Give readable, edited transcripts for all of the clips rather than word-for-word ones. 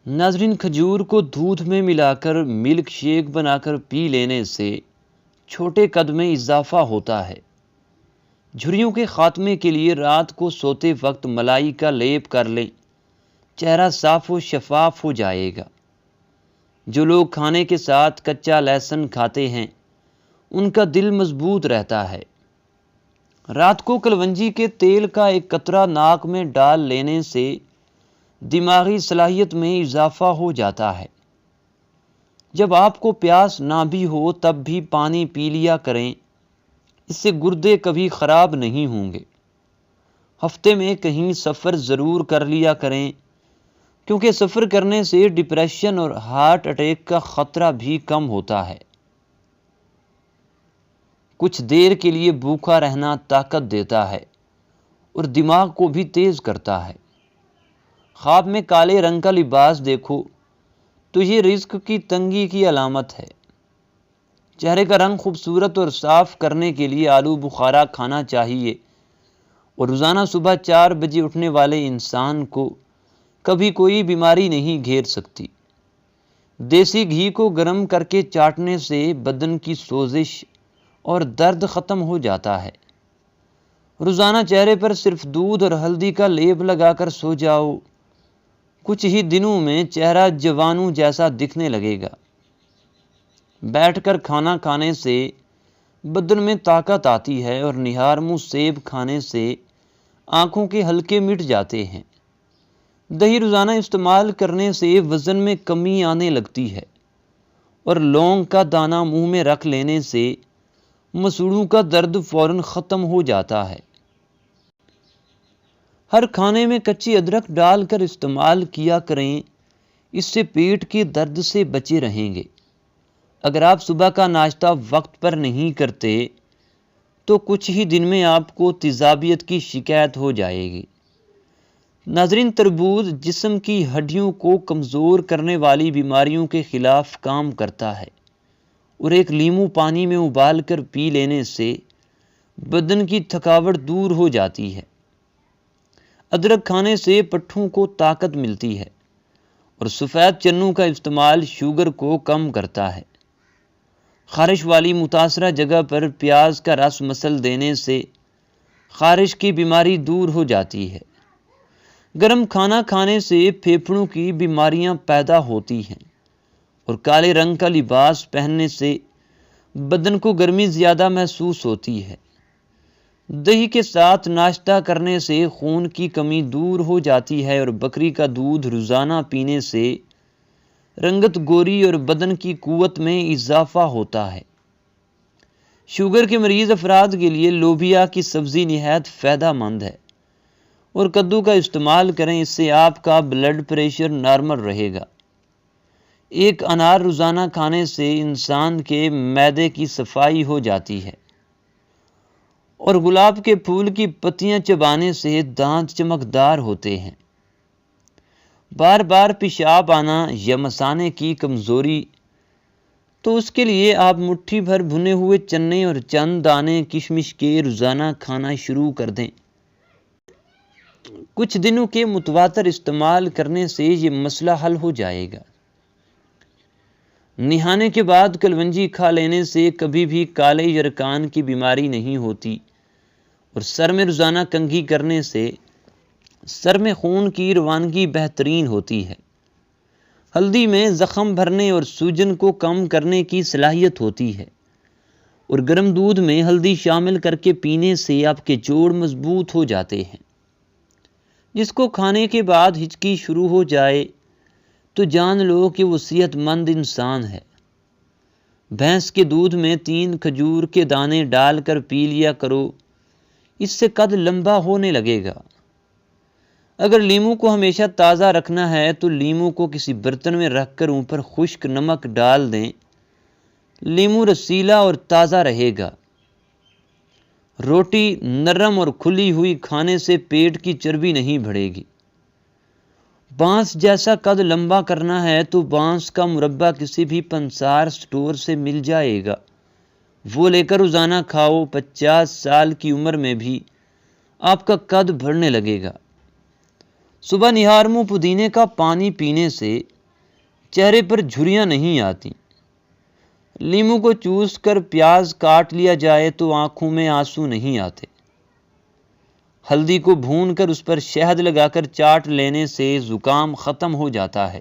ناظرین، کھجور کو دودھ میں ملا کر ملک شیک بنا کر پی لینے سے چھوٹے قد میں اضافہ ہوتا ہے۔ جھریوں کے خاتمے کے لیے رات کو سوتے وقت ملائی کا لیپ کر لیں، چہرہ صاف و شفاف ہو جائے گا۔ جو لوگ کھانے کے ساتھ کچا لہسن کھاتے ہیں ان کا دل مضبوط رہتا ہے۔ رات کو کلونجی کے تیل کا ایک قطرہ ناک میں ڈال لینے سے دماغی صلاحیت میں اضافہ ہو جاتا ہے۔ جب آپ کو پیاس نہ بھی ہو تب بھی پانی پی لیا کریں، اس سے گردے کبھی خراب نہیں ہوں گے۔ ہفتے میں کہیں سفر ضرور کر لیا کریں، کیونکہ سفر کرنے سے ڈپریشن اور ہارٹ اٹیک کا خطرہ بھی کم ہوتا ہے۔ کچھ دیر کے لیے بھوکا رہنا طاقت دیتا ہے اور دماغ کو بھی تیز کرتا ہے۔ خواب میں کالے رنگ کا لباس دیکھو تو یہ رزق کی تنگی کی علامت ہے۔ چہرے کا رنگ خوبصورت اور صاف کرنے کے لیے آلو بخارا کھانا چاہیے، اور روزانہ صبح 4 بجے اٹھنے والے انسان کو کبھی کوئی بیماری نہیں گھیر سکتی۔ دیسی گھی کو گرم کر کے چاٹنے سے بدن کی سوزش اور درد ختم ہو جاتا ہے۔ روزانہ چہرے پر صرف دودھ اور ہلدی کا لیپ لگا کر سو جاؤ، کچھ ہی دنوں میں چہرہ جوانوں جیسا دکھنے لگے گا۔ بیٹھ کر کھانا کھانے سے بدن میں طاقت آتی ہے، اور نہار منہ سیب کھانے سے آنکھوں کے حلقے مٹ جاتے ہیں۔ دہی روزانہ استعمال کرنے سے وزن میں کمی آنے لگتی ہے، اور لونگ کا دانہ منہ میں رکھ لینے سے مسوڑوں کا درد فوراً ختم ہو جاتا ہے۔ ہر کھانے میں کچی ادرک ڈال کر استعمال کیا کریں، اس سے پیٹ کے درد سے بچے رہیں گے۔ اگر آپ صبح کا ناشتہ وقت پر نہیں کرتے تو کچھ ہی دن میں آپ کو تیزابیت کی شکایت ہو جائے گی۔ ناظرین، تربوز جسم کی ہڈیوں کو کمزور کرنے والی بیماریوں کے خلاف کام کرتا ہے، اور ایک لیمو پانی میں ابال کر پی لینے سے بدن کی تھکاوٹ دور ہو جاتی ہے۔ ادرک کھانے سے پٹھوں کو طاقت ملتی ہے، اور سفید چنوں کا استعمال شوگر کو کم کرتا ہے۔ خارش والی متاثرہ جگہ پر پیاز کا رس مسل دینے سے خارش کی بیماری دور ہو جاتی ہے۔ گرم کھانا کھانے سے پھیپھڑوں کی بیماریاں پیدا ہوتی ہیں، اور کالے رنگ کا لباس پہننے سے بدن کو گرمی زیادہ محسوس ہوتی ہے۔ دہی کے ساتھ ناشتہ کرنے سے خون کی کمی دور ہو جاتی ہے، اور بکری کا دودھ روزانہ پینے سے رنگت گوری اور بدن کی قوت میں اضافہ ہوتا ہے۔ شوگر کے مریض افراد کے لیے لوبیا کی سبزی نہایت فائدہ مند ہے، اور کدو کا استعمال کریں، اس سے آپ کا بلڈ پریشر نارمل رہے گا۔ ایک انار روزانہ کھانے سے انسان کے معدے کی صفائی ہو جاتی ہے، اور گلاب کے پھول کی پتیاں چبانے سے دانت چمکدار ہوتے ہیں۔ بار بار پیشاب آنا یا مثانے کی کمزوری، تو اس کے لیے آپ مٹھی بھر بھنے ہوئے چنے اور چند دانے کشمش کے روزانہ کھانا شروع کر دیں۔ کچھ دنوں کے متواتر استعمال کرنے سے یہ مسئلہ حل ہو جائے گا۔ نہانے کے بعد کلونجی کھا لینے سے کبھی بھی کالے یرقان کی بیماری نہیں ہوتی، اور سر میں روزانہ کنگھی کرنے سے سر میں خون کی روانگی بہترین ہوتی ہے۔ ہلدی میں زخم بھرنے اور سوجن کو کم کرنے کی صلاحیت ہوتی ہے، اور گرم دودھ میں ہلدی شامل کر کے پینے سے آپ کے جوڑ مضبوط ہو جاتے ہیں۔ جس کو کھانے کے بعد ہچکی شروع ہو جائے تو جان لو کہ وہ صحت مند انسان ہے۔ بھینس کے دودھ میں 3 کھجور کے دانے ڈال کر پی لیا کرو، اس سے قد لمبا ہونے لگے گا۔ اگر لیمو کو ہمیشہ تازہ رکھنا ہے تو لیمو کو کسی برتن میں رکھ کر اوپر خشک نمک ڈال دیں، لیمو رسیلا اور تازہ رہے گا۔ روٹی نرم اور کھلی ہوئی کھانے سے پیٹ کی چربی نہیں بڑھے گی۔ بانس جیسا قد لمبا کرنا ہے تو بانس کا مربع کسی بھی پنسار سٹور سے مل جائے گا، وہ لے کر روزانہ کھاؤ۔ 50 سال کی عمر میں بھی آپ کا قد بڑھنے لگے گا۔ صبح نہار منہ پودینے کا پانی پینے سے چہرے پر جھریاں نہیں آتی۔ لیمو کو چوس کر پیاز کاٹ لیا جائے تو آنکھوں میں آنسو نہیں آتے۔ ہلدی کو بھون کر اس پر شہد لگا کر چاٹ لینے سے زکام ختم ہو جاتا ہے۔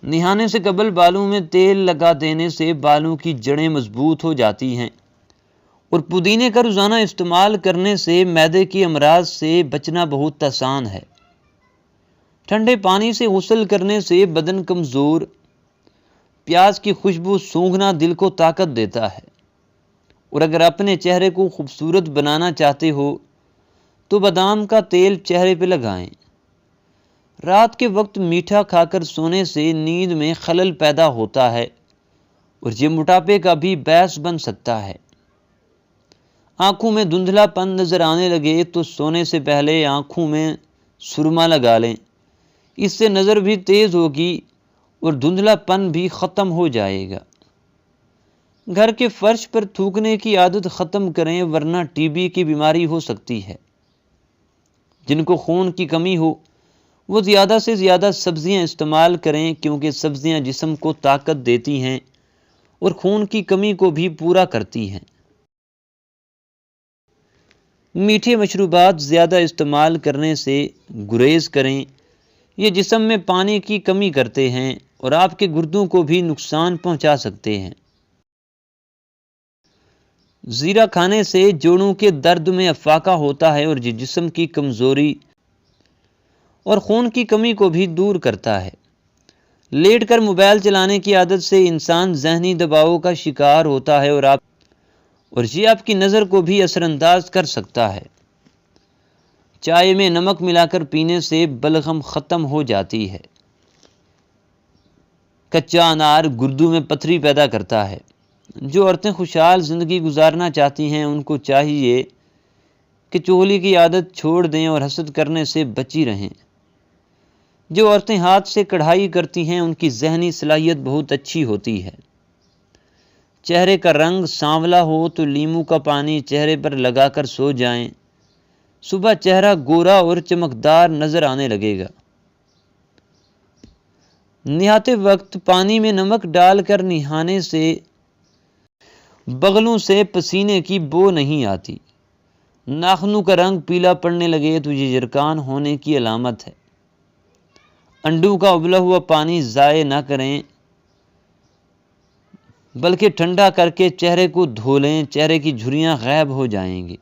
نہانے سے قبل بالوں میں تیل لگا دینے سے بالوں کی جڑیں مضبوط ہو جاتی ہیں، اور پودینے کا روزانہ استعمال کرنے سے معدے کی امراض سے بچنا بہت آسان ہے۔ ٹھنڈے پانی سے غسل کرنے سے بدن کمزور۔ پیاز کی خوشبو سونگھنا دل کو طاقت دیتا ہے، اور اگر اپنے چہرے کو خوبصورت بنانا چاہتے ہو تو بادام کا تیل چہرے پہ لگائیں۔ رات کے وقت میٹھا کھا کر سونے سے نیند میں خلل پیدا ہوتا ہے، اور یہ موٹاپے کا بھی باعث بن سکتا ہے۔ آنکھوں میں دھندلا پن نظر آنے لگے تو سونے سے پہلے آنکھوں میں سرما لگا لیں، اس سے نظر بھی تیز ہوگی اور دھندلا پن بھی ختم ہو جائے گا۔ گھر کے فرش پر تھوکنے کی عادت ختم کریں، ورنہ ٹی بی کی بیماری ہو سکتی ہے۔ جن کو خون کی کمی ہو وہ زیادہ سے زیادہ سبزیاں استعمال کریں، کیونکہ سبزیاں جسم کو طاقت دیتی ہیں اور خون کی کمی کو بھی پورا کرتی ہیں۔ میٹھے مشروبات زیادہ استعمال کرنے سے گریز کریں، یہ جسم میں پانی کی کمی کرتے ہیں اور آپ کے گردوں کو بھی نقصان پہنچا سکتے ہیں۔ زیرہ کھانے سے جوڑوں کے درد میں افاقہ ہوتا ہے، اور یہ جسم کی کمزوری اور خون کی کمی کو بھی دور کرتا ہے۔ لیٹ کر موبائل چلانے کی عادت سے انسان ذہنی دباؤ کا شکار ہوتا ہے، اور یہ آپ کی نظر کو بھی اثر انداز کر سکتا ہے۔ چائے میں نمک ملا کر پینے سے بلغم ختم ہو جاتی ہے۔ کچا انار گردوں میں پتھری پیدا کرتا ہے۔ جو عورتیں خوشحال زندگی گزارنا چاہتی ہیں ان کو چاہیے کہ چغلی کی عادت چھوڑ دیں اور حسد کرنے سے بچی رہیں۔ جو عورتیں ہاتھ سے کڑھائی کرتی ہیں ان کی ذہنی صلاحیت بہت اچھی ہوتی ہے۔ چہرے کا رنگ سانولا ہو تو لیمو کا پانی چہرے پر لگا کر سو جائیں، صبح چہرہ گورا اور چمکدار نظر آنے لگے گا۔ نہاتے وقت پانی میں نمک ڈال کر نہانے سے بغلوں سے پسینے کی بو نہیں آتی۔ ناخنوں کا رنگ پیلا پڑنے لگے تو یہ یرکان ہونے کی علامت ہے۔ انڈوں کا ابلا ہوا پانی ضائع نہ کریں، بلکہ ٹھنڈا کر کے چہرے کو دھو لیں، چہرے کی جھریاں غائب ہو جائیں گی۔